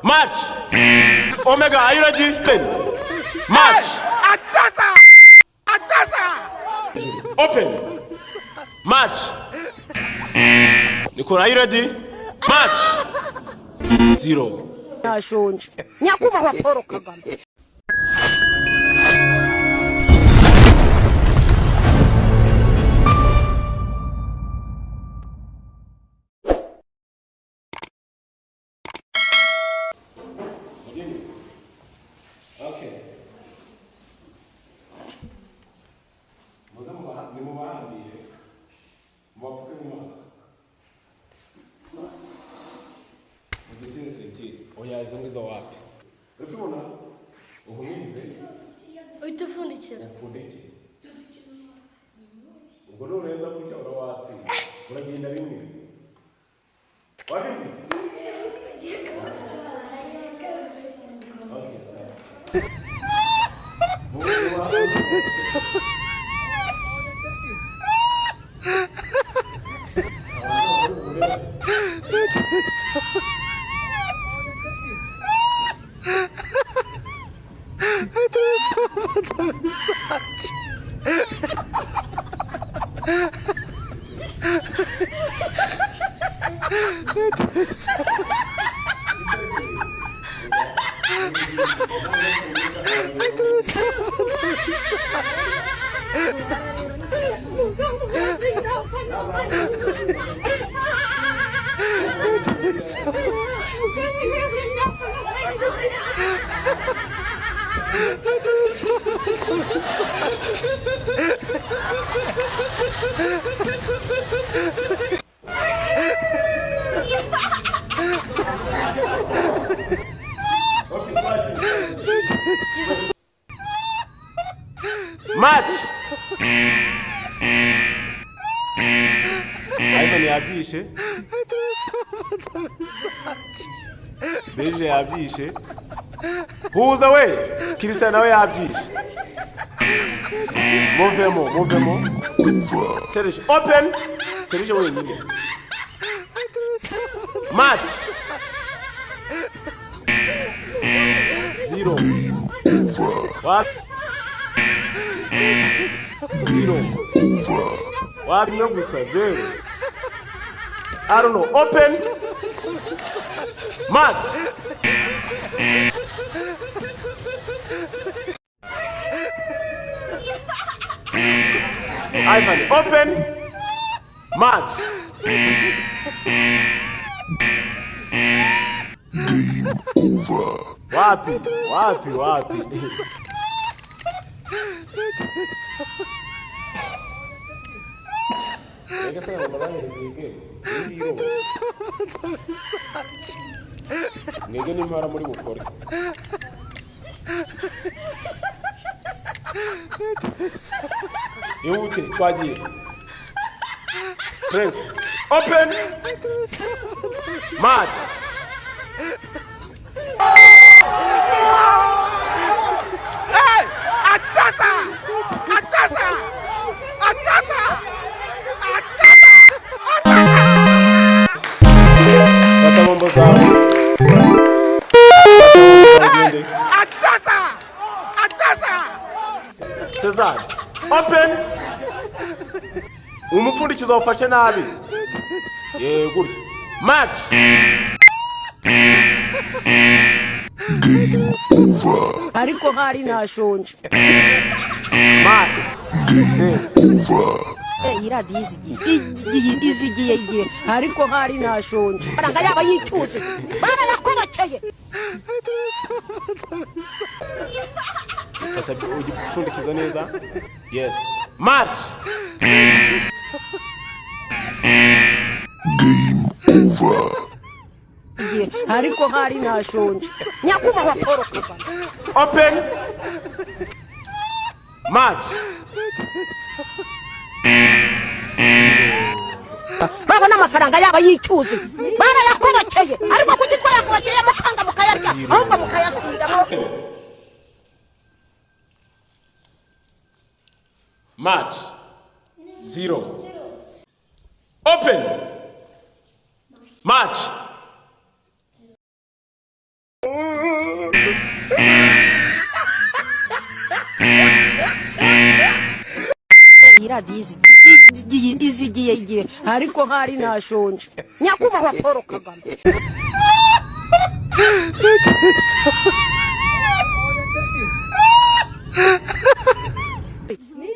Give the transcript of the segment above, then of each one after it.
Match. Omega, are you ready? Match. Atasa. Open. Match. Nicole, are you ready? Match. 0. Nashonje. Nyakubahwa Paul Kagame. Okay. Ni mubahambiye. Mubafuke mu maso. Mugitini sentire. Oya izo ngizo wapi? Urikubona? Uhumirize. Utufundikira. Ufundikira. Ubwo nurenza gutya urawatsinda. Uragenda rimwe. Wabimbise? Okay, sawa. Match. Ivan yabyishe. Beje yabyishe. Huza we. Christian nawe yabyishe. Movemo. Serge open. Serge wenyine. Match. 0. What? 0. What? No gusa 0. I don't know. Open. Match. Ivan, open. Match. Game over. Wapi. Nega sana mabana nizige. Ndiro. Nega ni mara muri bukore. Yute twagiye. Press. Open. Match. Hey! Atasa! Bata mambo sawa. Atasa! Cesar. Open. Umupfundikizo ufashe nabi. Gutya. Match. Game over. Ariko hari nashonje. Match. Game over. Iradi izigiye. Ariko hari nashonje. Baranga yaba yicuze. Bana nakobakeye. Fata ugipfundikizo neza. Yes. Match. Game over. Ariko hari nashonje. Nyakubahwa Paul Kagame. Open. Match. Babona amafaranga yaba yicuze. Bana yakobakeye. Ariko kugitwa yakobakeye mukanga mukayarya. Ahubwo mukayasinda. Match. 0. Open. Match. iradiye izigiye ariko hari nashonje nyakubahwa Paul Kagame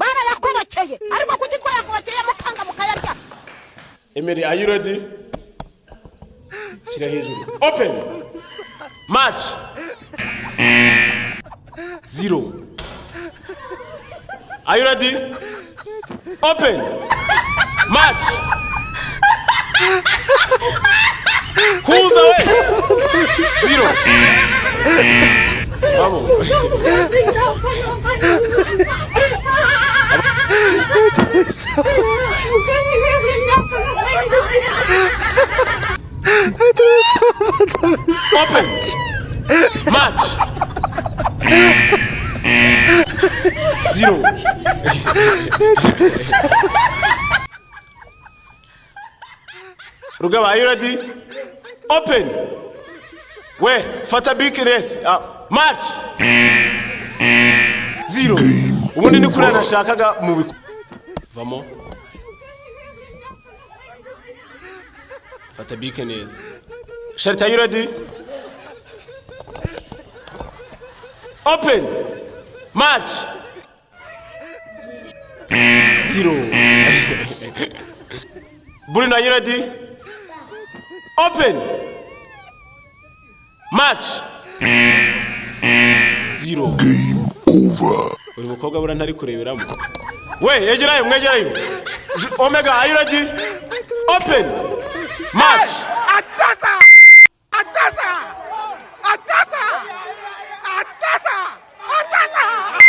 bana yakobakeye ariko kugitwa yakobakeye mukanga mukayarya. Emery, are you ready? Shira hejuru. Open. Match. 0. Are you ready? Open. Match. Who's away? 0. Vamos. Open. Match. 0. Rugaba, are you ready? Open. Where? Fata big race. Match. 0. Ubundi ni kuri nashakaga mu biku. Vamo. Fata big race. Sharita, are you ready? Open. Match. 0. Bruno, are you ready? Open. Match. 0. Game over. Uyu mukobwa bura ntari kureberamo. We, yegerayo mwegerayo. Omega, are you ready? Open. Match. Atasa! Atasa! Atasa! Atasa! Atasa!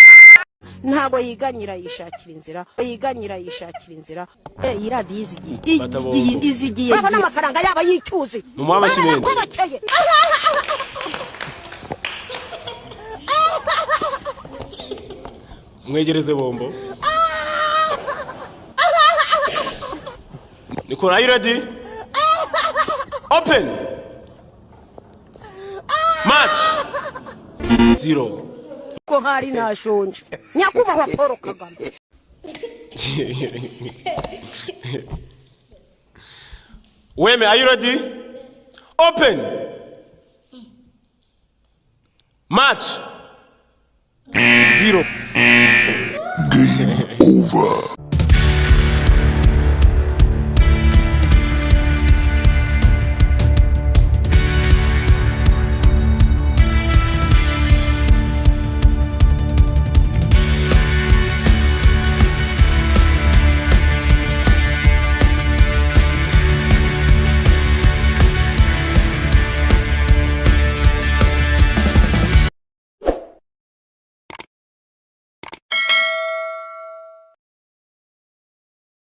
ntago yiganyira yishakira inzira iradiye izigiye babona amafaranga yaba yicyuzi mu mwamashi menshi. Mwegereze bombo. Nikora, are you ready? Open. Match. 0. ko hari nashonje nyakubahwa Paul Kagame. Weme, are you ready? Open. Match. 0. Game over.